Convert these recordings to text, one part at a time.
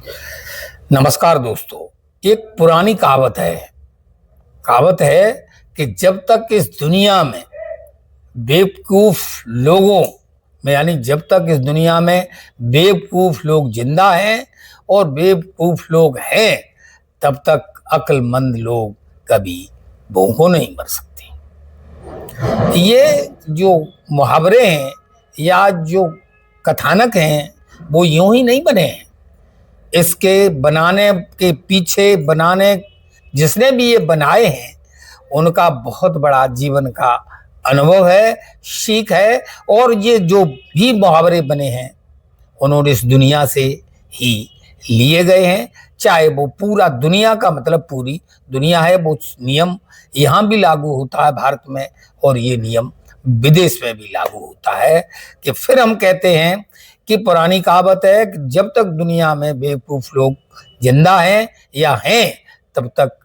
नमस्कार दोस्तों। एक पुरानी कहावत है कि जब तक इस दुनिया में बेवकूफ लोगों में यानी जब तक इस दुनिया में बेवकूफ लोग जिंदा हैं और बेवकूफ लोग हैं तब तक अक्लमंद लोग कभी भूखों नहीं मर सकते। ये जो मुहावरे हैं या जो कथानक हैं वो यूं ही नहीं बने हैं। इसके बनाने के पीछे जिसने भी ये बनाए हैं उनका बहुत बड़ा जीवन का अनुभव है, सीख है। और ये जो भी मुहावरे बने हैं उन्होंने इस दुनिया से ही लिए गए हैं। चाहे वो पूरा दुनिया का मतलब पूरी दुनिया है, वो नियम यहाँ भी लागू होता है भारत में और ये नियम विदेश में भी लागू होता है। कि फिर हम कहते हैं कि पुरानी कहावत है कि जब तक दुनिया में बेवकूफ लोग जिंदा हैं या हैं तब तक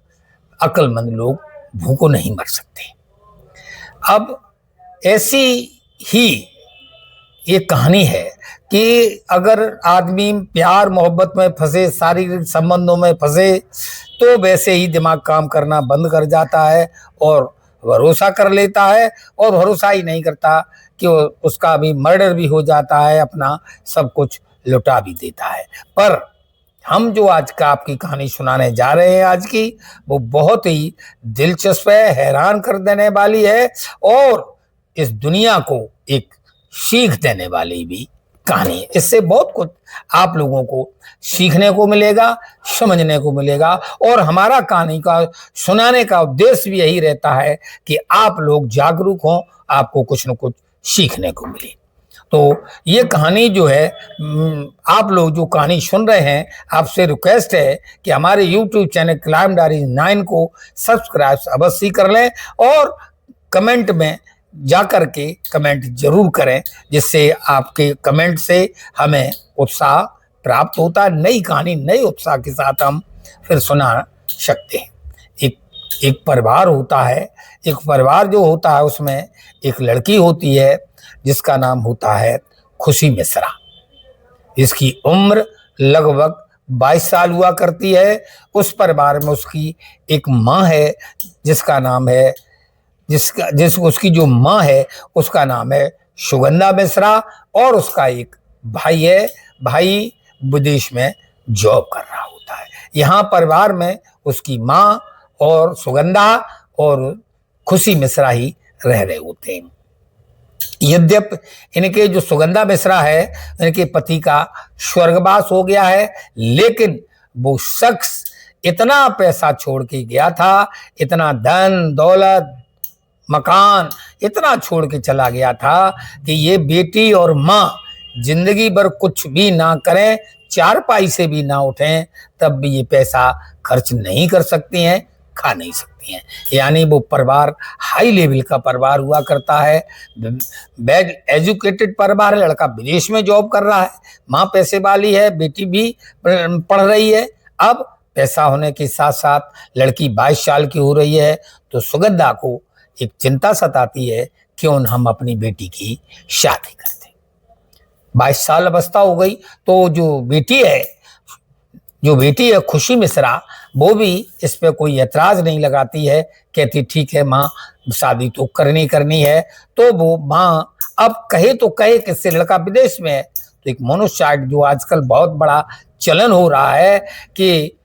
अक्लमंद लोग भूखों नहीं मर सकते। अब ऐसी ही ये कहानी है कि अगर आदमी प्यार मोहब्बत में फंसे, शारीरिक संबंधों में फंसे तो वैसे ही दिमाग काम करना बंद कर जाता है और भरोसा कर लेता है। और भरोसा ही नहीं करता कि उसका भी मर्डर भी हो जाता है, अपना सब कुछ लुटा भी देता है। पर हम जो आज का आपकी कहानी सुनाने जा रहे हैं आज की, वो बहुत ही दिलचस्प है, हैरान कर देने वाली है और इस दुनिया को एक सीख देने वाली भी कहानी है। इससे बहुत कुछ आप लोगों को सीखने को मिलेगा, समझने को मिलेगा। और हमारा कहानी का सुनाने का उद्देश्य भी यही रहता है कि आप लोग जागरूक हों, आपको कुछ न कुछ सीखने को मिले। तो ये कहानी जो है, आप लोग जो कहानी सुन रहे हैं, आपसे रिक्वेस्ट है कि हमारे YouTube चैनल क्राइम डायरीज 9 को सब्सक्राइब अवश्य कर लें और कमेंट में जाकर के कमेंट जरूर करें, जिससे आपके कमेंट से हमें उत्साह प्राप्त होता है। नई कहानी नए उत्साह के साथ हम फिर सुना सकते हैं। एक परिवार होता है, एक परिवार जो होता है उसमें एक लड़की होती है जिसका नाम होता है खुशी मिश्रा। इसकी उम्र लगभग 22 साल हुआ करती है। उस परिवार में उसकी एक माँ है जिसका नाम है उसकी जो माँ है उसका नाम है सुगंधा मिश्रा और उसका एक भाई है। भाई विदेश में जॉब कर रहा होता है। यहाँ परिवार में उसकी माँ और सुगंधा और खुशी मिश्रा ही रह रहे होते हैं। यद्यपि इनके जो सुगंधा मिश्रा है इनके पति का स्वर्गवास हो गया है, लेकिन वो शख्स इतना पैसा छोड़ के गया था, इतना धन दौलत मकान इतना छोड़ के चला गया था कि ये बेटी और माँ जिंदगी भर कुछ भी ना करें, चारपाई से भी ना उठें, तब भी ये पैसा खर्च नहीं कर सकती हैं, खा नहीं सकती हैं। यानी वो परिवार हाई लेवल का परिवार हुआ करता है, वेल एजुकेटेड परिवार है। लड़का विदेश में जॉब कर रहा है, माँ पैसे वाली है, बेटी भी पढ़ रही है। अब पैसा होने के साथ साथ लड़की 22 साल की हो रही है, तो सुगंधा को एक चिंता सताती है, क्यों हम अपनी बेटी की शादी करते। 22 साल अवस्था हो गई तो जो बेटी है खुशी मिश्रा, वो भी इस पे कोई ऐतराज नहीं लगाती है, कहती ठीक है माँ शादी तो करनी है। तो वो माँ अब कहे तो कहे किससे, लड़का विदेश में है। तो एक मोनोसाइड जो आजकल बहुत बड़ा चलन हो रहा है कि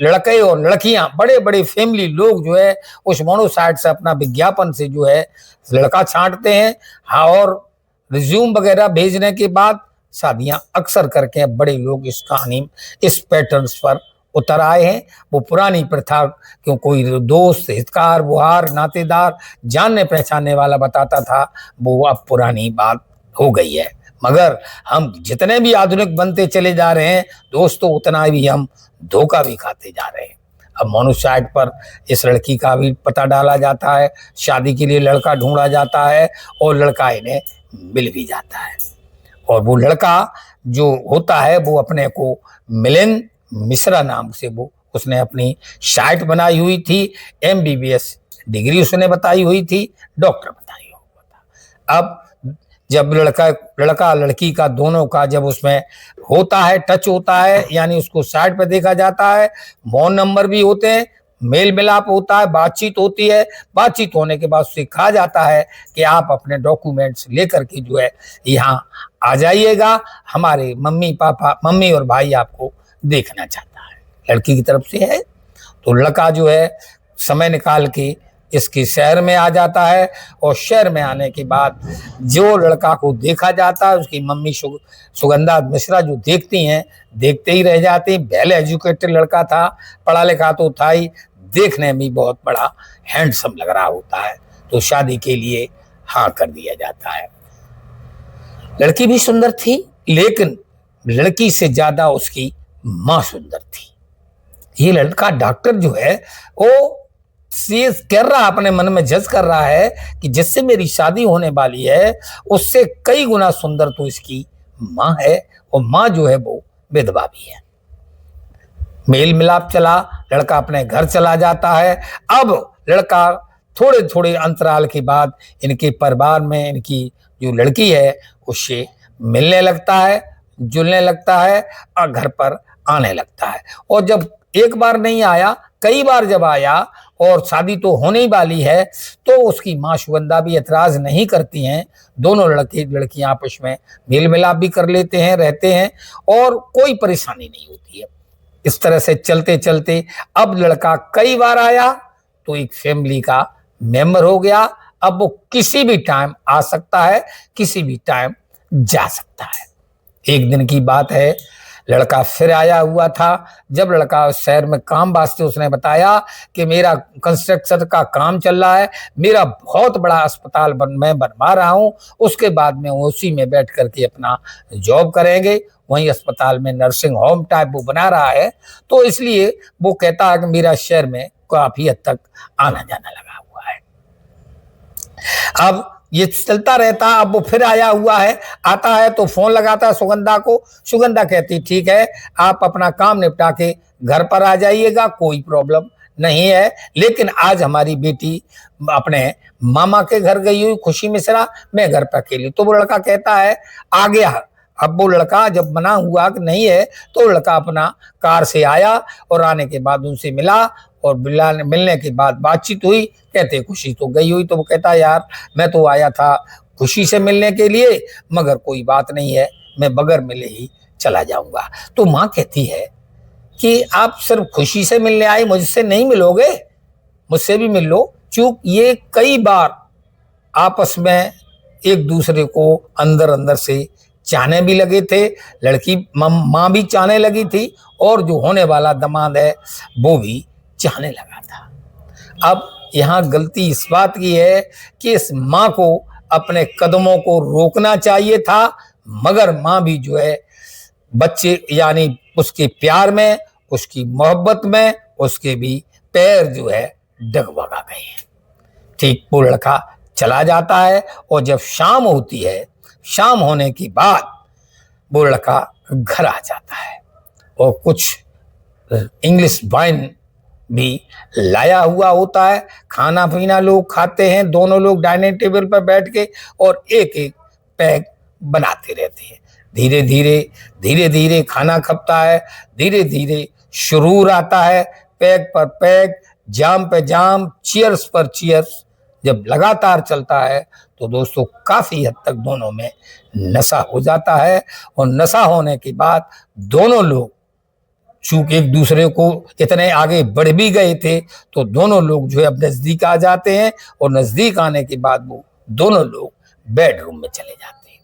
लड़के और लड़कियां बड़े बड़े फैमिली लोग जो है उस मोनोसाइट से अपना विज्ञापन से जो है लड़का छांटते हैं। हाँ, और रिज्यूम वगैरह भेजने के बाद शादियां अक्सर करके बड़े लोग इस कहानी इस पैटर्न्स पर उतर आए हैं। वो पुरानी प्रथा क्यों कोई दोस्त हितकार बुहार नातेदार जानने पहचानने वाला बताता था, वो अब पुरानी बात हो गई है। मगर हम जितने भी आधुनिक बनते चले जा रहे हैं दोस्तों, उतना भी हम धोखा भी खाते जा रहे हैं। अब मोनोसाइट पर इस लड़की का भी पता डाला जाता है, शादी के लिए लड़का ढूंढा जाता है और लड़का इन्हें मिल भी जाता है। और वो लड़का जो होता है वो अपने को मिलिंद मिश्रा नाम से उसने अपनी साइट बनाई हुई थी। MBBS डिग्री उसने बताई हुई थी, डॉक्टर बताई हुआ था। अब जब लड़का लड़की का दोनों का जब उसमें होता है, टच होता है, यानी उसको साइड पे देखा जाता है, मौन नंबर भी होते हैं, मेल मिलाप होता है, बातचीत होती है। बातचीत होने के बाद उससे कहा जाता है कि आप अपने डॉक्यूमेंट्स लेकर के जो है यहाँ आ जाइएगा, हमारे मम्मी और भाई आपको देखना चाहता है। लड़की की तरफ से है तो लड़का जो है समय निकाल के इसके शहर में आ जाता है, और शहर में आने के बाद जो लड़का को देखा जाता है उसकी मम्मी सुगंधा मिश्रा जो देखती हैं, देखते ही रह जाती हैं। वेल एजुकेटेड लड़का था, पढ़ा लिखा तो था ही, देखने में बहुत बड़ा हैंडसम लग रहा होता है, तो शादी के लिए हाँ कर दिया जाता है। लड़की भी सुंदर थी, लेकिन लड़की से ज्यादा उसकी माँ सुंदर थी। ये लड़का डॉक्टर जो है वो कर रहा, अपने मन में जज कर रहा है कि जिससे मेरी शादी होने वाली है उससे कई गुना सुंदर तो इसकी माँ है, और माँ जो है वो विधवा भी है। मेल मिलाप चला, लड़का अपने घर चला जाता है। अब लड़का थोड़े थोड़े अंतराल के बाद इनके परिवार में इनकी जो लड़की है उससे मिलने लगता है, जुलने लगता है, और घर पर आने लगता है। और जब एक बार नहीं आया, कई बार जब आया और शादी तो होने ही वाली है, तो उसकी माँ सुगंधा भी एतराज नहीं करती हैं। दोनों लड़कियां आपस में मेल मिलाप भी कर लेते हैं, रहते हैं, और कोई परेशानी नहीं होती है। इस तरह से चलते चलते अब लड़का कई बार आया तो एक फैमिली का मेंबर हो गया। अब वो किसी भी टाइम आ सकता है, किसी भी टाइम जा सकता है। एक दिन की बात है, लड़का फिर आया हुआ था। जब लड़का शहर में काम वास्ते उसने बताया कि मेरा कंस्ट्रक्शन का काम चल रहा है, मेरा बहुत बड़ा अस्पताल मैं बनवा रहा हूँ, उसके बाद में उसी में बैठ करके अपना जॉब करेंगे, वहीं अस्पताल में नर्सिंग होम टाइप वो बना रहा है, तो इसलिए वो कहता है कि मेरा शहर में काफी हद तक आना जाना लगा हुआ है। अब ये चलता रहता। अब वो फिर आया हुआ है, आता है तो फोन लगाता है सुगंधा को। सुगंधा कहती ठीक है, आप अपना काम निपटा के घर पर आ जाइएगा, कोई प्रॉब्लम नहीं है, लेकिन आज हमारी बेटी अपने मामा के घर गई हुई खुशी मिश्रा, मैं घर पर अकेली। तो वो लड़का कहता है आ गया। अब वो लड़का जब मना हुआ कि नहीं है, तो लड़का अपना कार से आया, और आने के बाद उनसे मिला, और मिलने के बाद बातचीत हुई। कहते खुशी तो गई हुई, तो वो कहता यार मैं तो आया था खुशी से मिलने के लिए, मगर कोई बात नहीं है, मैं बगैर मिले ही चला जाऊंगा। तो माँ कहती है कि आप सिर्फ खुशी से मिलने आए, मुझसे नहीं मिलोगे? मुझसे भी मिल लो। चूंक ये कई बार आपस में एक दूसरे को अंदर अंदर से चाहने भी लगे थे, लड़की माँ भी चाहने लगी थी, और जो होने वाला दामाद है वो भी चाहने लगा था। अब यहाँ गलती इस बात की है कि इस माँ को अपने कदमों को रोकना चाहिए था, मगर माँ भी जो है बच्चे यानी उसके प्यार में, उसकी मोहब्बत में उसके भी पैर जो है डगमगा गए। ठीक वो लड़का चला जाता है, और जब शाम होती है, शाम होने के बाद वो लड़का घर आ जाता है, और कुछ इंग्लिश वाइन भी लाया हुआ होता है। खाना पीना लोग खाते हैं, दोनों लोग डाइनिंग टेबल पर बैठ के, और एक एक पैग बनाते रहते हैं। धीरे धीरे खाना खपता है, धीरे धीरे शुरूर आता है, पैग पर पैग, जाम पे जाम, चीयर्स पर चीयर्स जब लगातार चलता है, तो दोस्तों काफी हद तक दोनों में नशा हो जाता है। और नशा होने के बाद दोनों लोग चूंकि एक दूसरे को इतने आगे बढ़ भी गए थे, तो दोनों लोग जो है अब नजदीक आ जाते हैं, और नजदीक आने के बाद वो दोनों लोग बेडरूम में चले जाते हैं,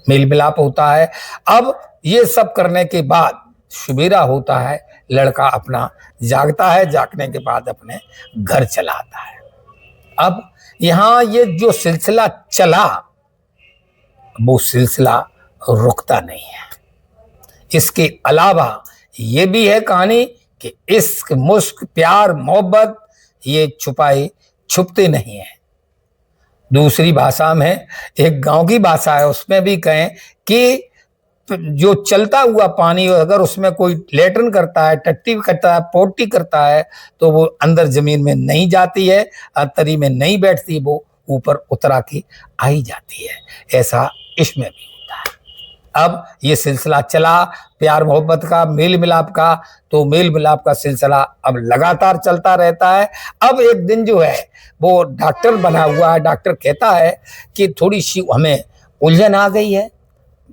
मेल मिलाप होता है। अब ये सब करने के बाद सवेरा होता है, लड़का अपना जागता है, जागने के बाद अपने घर चला आता है। अब यहाँ ये जो सिलसिला चला, वो सिलसिला रुकता नहीं है। इसके अलावा ये भी है कहानी कि इश्क, मुश्क, प्यार, मोहब्बत ये छुपाए छुपते नहीं है। दूसरी भाषा में, एक गांव की भाषा है, उसमें भी कहें कि जो चलता हुआ पानी अगर उसमें कोई लेटरिन करता है, टट्टी करता है, पोटी करता है, तो वो अंदर जमीन में नहीं जाती है, तरी में नहीं बैठती, वो ऊपर उतरा के आई जाती है। ऐसा इसमें भी होता है। अब ये सिलसिला चला प्यार मोहब्बत का, मेल मिलाप का, तो मेल मिलाप का सिलसिला अब लगातार चलता रहता है। अब एक दिन जो है वो डॉक्टर बना हुआ है, डॉक्टर कहता है कि थोड़ी सी हमें उलझन आ गई है।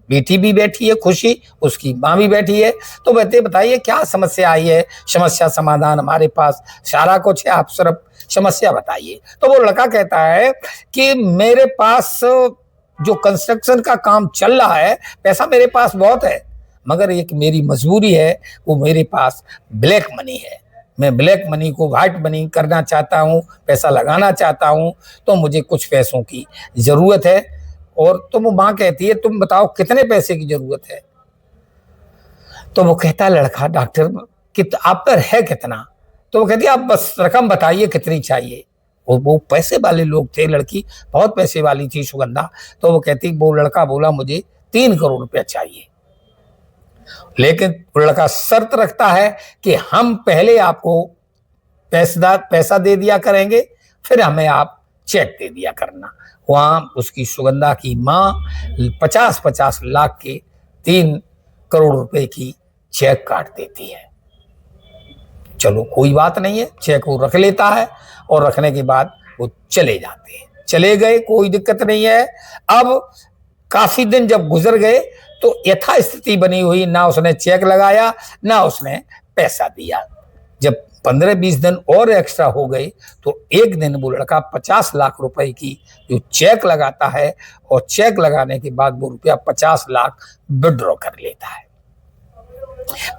बेटी भी बैठी है खुशी, उसकी माँ भी बैठी है, तो बताइए क्या समस्या आई है। समस्या समाधान हमारे पास सारा कुछ है, आप सिर्फ समस्या बताइए। तो वो लड़का कहता है कि मेरे पास जो कंस्ट्रक्शन का काम चल रहा है, पैसा मेरे पास बहुत है, मगर एक मेरी मजबूरी है, वो मेरे पास ब्लैक मनी है। मैं ब्लैक मनी को व्हाइट मनी करना चाहता हूँ, पैसा लगाना चाहता हूँ, तो मुझे कुछ पैसों की जरूरत है। और तो वो माँ कहती है तुम बताओ कितने पैसे की जरूरत है। तो वो कहता है लड़का डॉक्टर कि आप पर है कितना। तो वो कहती है आप बस रकम बताइए कितनी चाहिए। वो पैसे वाले लोग थे, लड़की बहुत पैसे वाली थी सुगंधा। तो वो कहती, वो लड़का बोला मुझे 3 करोड़ रुपया चाहिए, लेकिन लड़का शर्त रखता है कि हम पहले आपको पैसा दे दिया करेंगे, फिर हमें आप चेक दे दिया करना। वहां उसकी सुगंधा की माँ 50-50 लाख के 3 करोड़ रुपए की चेक काट देती है। चलो कोई बात नहीं है, चेक वो रख लेता है और रखने के बाद वो चले जाते हैं। चले गए, कोई दिक्कत नहीं है। अब काफी दिन जब गुजर गए तो यथास्थिति बनी हुई, ना उसने चेक लगाया ना उसने पैसा दिया। जब 15-20 दिन और एक्स्ट्रा हो गए तो एक दिन वो लड़का 50 लाख रुपए की जो चेक लगाता है, और चेक लगाने के बाद वो रुपया 50 लाख विड्रॉ कर लेता है।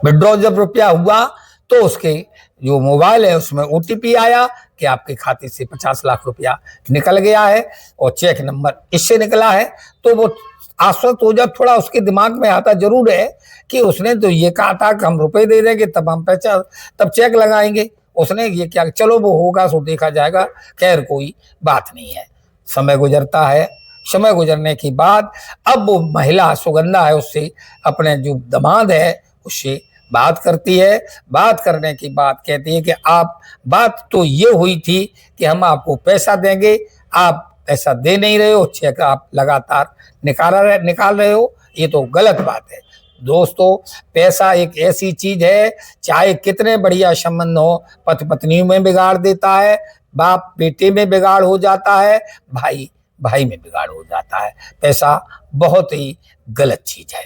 विड्रॉ जब रुपया हुआ तो उसके जो मोबाइल है उसमें OTP आया कि आपके खाते से 50 लाख रुपया निकल गया है और चेक नंबर इससे निकला है। तो वो आश्वस्त हो जाता, थोड़ा उसके दिमाग में आता जरूर है कि उसने तो ये कहा था कि हम रुपए दे देंगे तब हम पैसा तब चेक लगाएंगे, उसने ये क्या, चलो वो होगा सो देखा जाएगा, खैर कोई बात नहीं है। समय गुजरता है, समय गुजरने के बाद अब वो महिला सुगंधा है उससे अपने जो दामाद है उससे बात करती है। बात करने की बात कहती है कि आप, बात तो ये हुई थी कि हम आपको पैसा देंगे, आप पैसा दे नहीं रहे हो, चेक आप लगातार निकाल रहे हो, ये तो गलत बात है। दोस्तों पैसा एक ऐसी चीज है, चाहे कितने बढ़िया संबंध हो, पति पत्नी में बिगाड़ देता है, बाप बेटे में बिगाड़ हो जाता है, भाई भाई में बिगाड़ हो जाता है। पैसा बहुत ही गलत चीज है।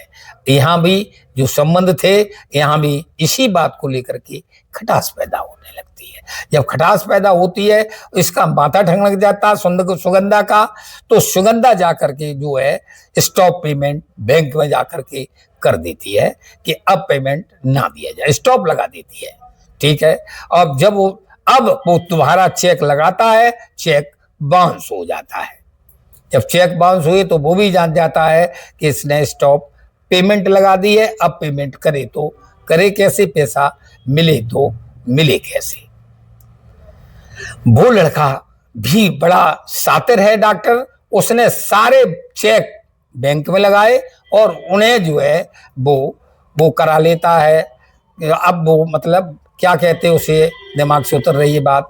यहाँ भी जो संबंध थे, यहाँ भी इसी बात को लेकर के खटास पैदा होने लगती है। जब खटास पैदा होती है, इसका माथा ठनक जाता है सुगंधा का, तो सुगंधा जाकर के जो है स्टॉप पेमेंट बैंक में जाकर के कर देती है कि अब पेमेंट ना दिया जाए, स्टॉप लगा देती है। ठीक है, अब जब वो तुम्हारा चेक लगाता है, चेक बाउंस हो जाता है। जब चेक बाउंस हुए तो वो भी जान जाता है कि इसने स्टॉप पेमेंट लगा दी है, अब पेमेंट करे तो करे कैसे, पैसा मिले तो मिले कैसे। वो लड़का भी बड़ा शातिर है डॉक्टर, उसने सारे चेक बैंक में लगाए और उन्हें जो है वो करा लेता है। अब वो मतलब क्या कहते हैं उसे, दिमाग से उतर रही है बात,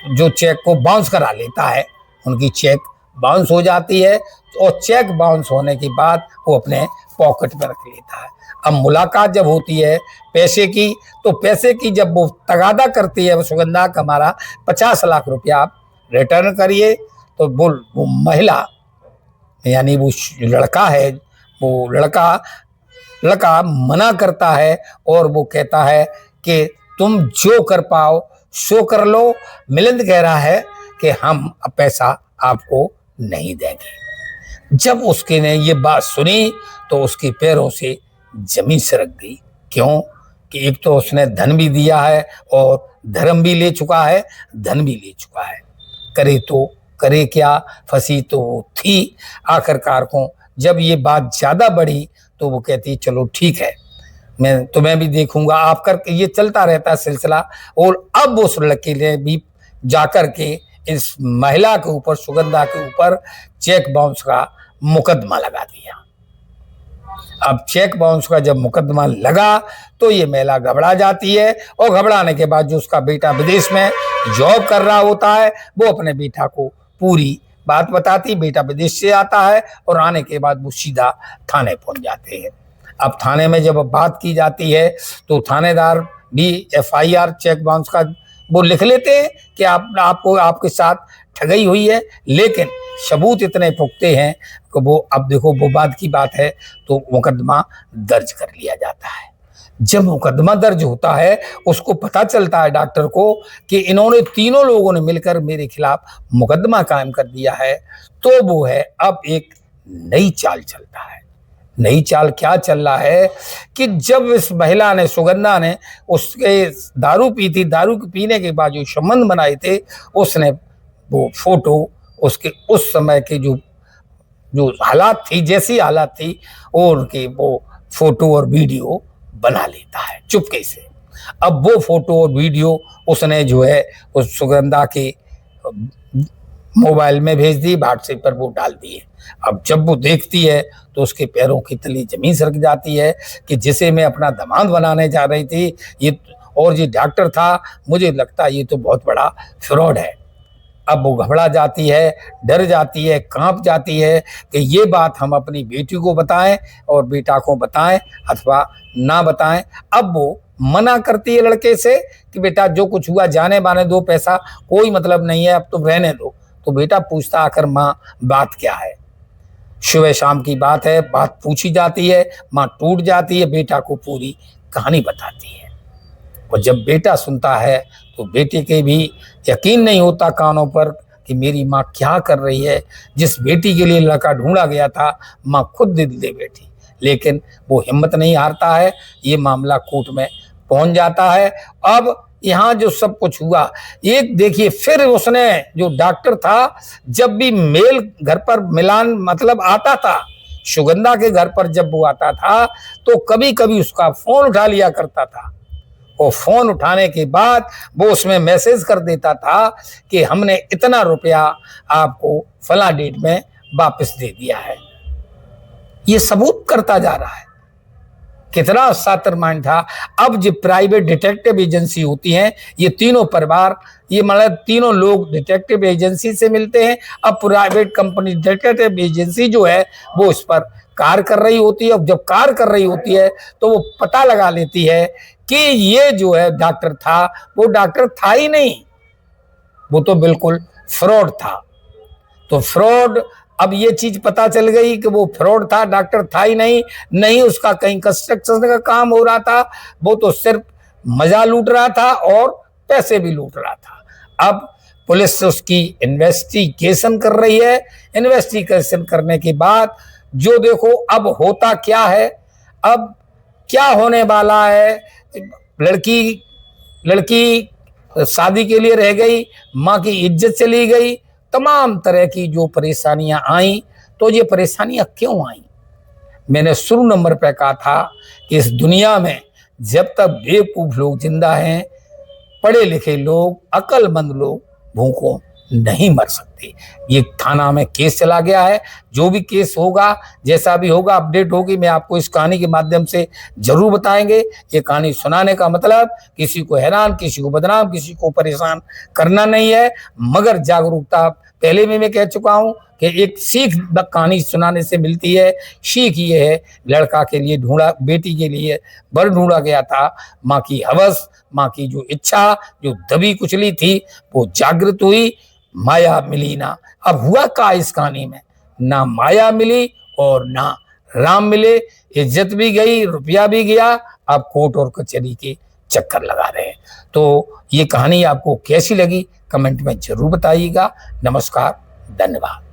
जो चेक को बाउंस करा लेता है, उनकी चेक बाउंस हो जाती है और चेक बाउंस होने के बाद वो अपने पॉकेट में रख लेता है। अब मुलाकात जब होती है पैसे की, तो पैसे की जब वो तगादा करती है सुगंधा का, हमारा 50 लाख रुपया आप रिटर्न करिए, तो वो महिला यानी वो लड़का है, वो लड़का मना करता है और वो कहता है कि तुम जो कर पाओ सो कर लो। मिलिंद कह रहा है कि हम पैसा आपको नहीं देंगे। जब उसके ने ये बात सुनी तो उसके पैरों से जमीन सरक गई। क्यों कि एक तो उसने धन भी दिया है और धर्म भी ले चुका है, धन भी ले चुका है, करे तो करे क्या, फंसी तो वो थी। आखिरकार को जब ये बात ज्यादा बढ़ी तो वो कहती चलो ठीक है, मैं तुम्हें भी देखूंगा, आप करके ये चलता रहता है सिलसिला। और अब उस लड़के ने भी जाकर के इस महिला के ऊपर, सुगंधा के ऊपर चेक बाउंस का मुकदमा लगा दिया। अब चेक बाउंस का जब मुकदमा लगा तो ये महिला घबरा जाती है और घबराने के बाद जो उसका बेटा विदेश में जॉब कर रहा होता है, वो अपने बेटा को पूरी बात बताती, बेटा विदेश से आता है और आने के बाद वो सीधा थाने पहुंच जाते हैं। अब थाने में जब बात की जाती है तो थानेदार भी FIR चेक बाउंस का वो लिख लेते हैं कि आपको आपके साथ ठगी हुई है, लेकिन सबूत इतने पुख्ते हैं कि वो, अब देखो वो बाद की बात है, तो मुकदमा दर्ज कर लिया जाता है। जब मुकदमा दर्ज होता है, उसको पता चलता है डॉक्टर को कि इन्होंने तीनों लोगों ने मिलकर मेरे खिलाफ मुकदमा कायम कर दिया है, तो वो है अब एक नई चाल चलता है। नई चाल क्या चल रहा है कि जब इस महिला ने, सुगंधा ने, उसके दारू पी थी, दारू पीने के बाद जो संबंध बनाए थे, उसने वो फोटो उसके उस समय के जो हालात थी, जैसी हालात थी, और उनकी वो फोटो और वीडियो बना लेता है चुपके से। अब वो फोटो और वीडियो उसने जो है उस सुगंधा के मोबाइल में भेज दी, व्हाट्सएप पर वो डाल दिए। अब जब वो देखती है तो उसके पैरों की तली जमीन सरक जाती है कि जिसे मैं अपना दामाद बनाने जा रही थी, ये और ये डॉक्टर था, मुझे लगता है ये तो बहुत बड़ा फ्रॉड है। अब वो घबरा जाती है, डर जाती है, कांप जाती है कि ये बात हम अपनी बेटी को बताएं और बेटा को बताएं अथवा ना बताएं। अब वो मना करती है लड़के से कि बेटा जो कुछ हुआ जाने माने दो, पैसा कोई मतलब नहीं है, अब तुम रहने दो। तो बेटा पूछता आखिर माँ बात क्या है। सुबह शाम की बात है, बात पूछी जाती है, माँ टूट जाती है, बेटा को पूरी कहानी बताती है। और जब बेटा सुनता है तो बेटे के भी यकीन नहीं होता कानों पर कि मेरी माँ क्या कर रही है। जिस बेटी के लिए लड़का ढूंढा गया था, माँ खुद दिल दे बैठी, लेकिन वो हिम्मत नहीं हारता है। ये मामला कोर्ट में पहुंच जाता है। अब यहाँ जो सब कुछ हुआ, एक देखिए, फिर उसने जो डॉक्टर था, जब भी मेल घर पर मिलान मतलब आता था, सुगंधा के घर पर जब वो आता था, तो कभी कभी उसका फोन उठा लिया करता था। और फोन उठाने के बाद वो उसमें मैसेज कर देता था कि हमने इतना रुपया आपको फला डेट में वापस दे दिया है। ये सबूत करता जा रहा है। कितना शातिर माइंड था। अब जो प्राइवेट डिटेक्टिव एजेंसी होती हैं, ये तीनों परिवार, ये मतलब तीनों लोग डिटेक्टिव एजेंसी से मिलते हैं। अब प्राइवेट कंपनी डिटेक्टिव एजेंसी जो है वो इस पर कार्य कर रही होती है। अब जब कार्य कर रही होती है तो वो पता लगा लेती है कि ये जो है डॉक्टर था, वो डॉक्टर था ही नहीं, वो तो बिल्कुल फ्रॉड था। तो फ्रॉड, अब ये चीज पता चल गई कि वो फ्रॉड था, डॉक्टर था ही नहीं उसका कहीं कंस्ट्रक्शन का काम हो रहा था, वो तो सिर्फ मजा लूट रहा था और पैसे भी लूट रहा था। अब पुलिस उसकी इन्वेस्टिगेशन कर रही है। इन्वेस्टिगेशन करने के बाद जो देखो अब होता क्या है, अब क्या होने वाला है। लड़की शादी के लिए रह गई, माँ की इज्जत चली गई, तमाम तरह की जो परेशानियां आई। तो ये परेशानियां क्यों आई? मैंने शुरू नंबर पे कहा था कि इस दुनिया में जब तक बेवकूफ लोग जिंदा हैं, पढ़े लिखे लोग, अक्लमंद लोग भूखों नहीं मर सकते। ये थाना में केस चला गया है। जो भी केस होगा, जैसा भी होगा, अपडेट होगी, मैं आपको इस कहानी के माध्यम से जरूर बताएंगे। ये कहानी सुनाने का मतलब किसी को हैरान, किसी को बदनाम, किसी को परेशान करना नहीं है, मगर जागरूकता पहले में मैं कह चुका हूं कि एक सीख कहानी सुनाने से मिलती है। सीख ये है, लड़का के लिए ढूंढा, बेटी के लिए वर ढूंढा गया था। माँ की हवस, माँ की जो इच्छा, जो दबी कुचली थी, वो जागृत हुई, माया मिली ना। अब हुआ का इस कहानी में, ना माया मिली और ना राम मिले। इज्जत भी गई, रुपया भी गया, अब कोर्ट और कचहरी के चक्कर लगा रहे हैं। तो ये कहानी आपको कैसी लगी कमेंट में जरूर बताइएगा। नमस्कार, धन्यवाद।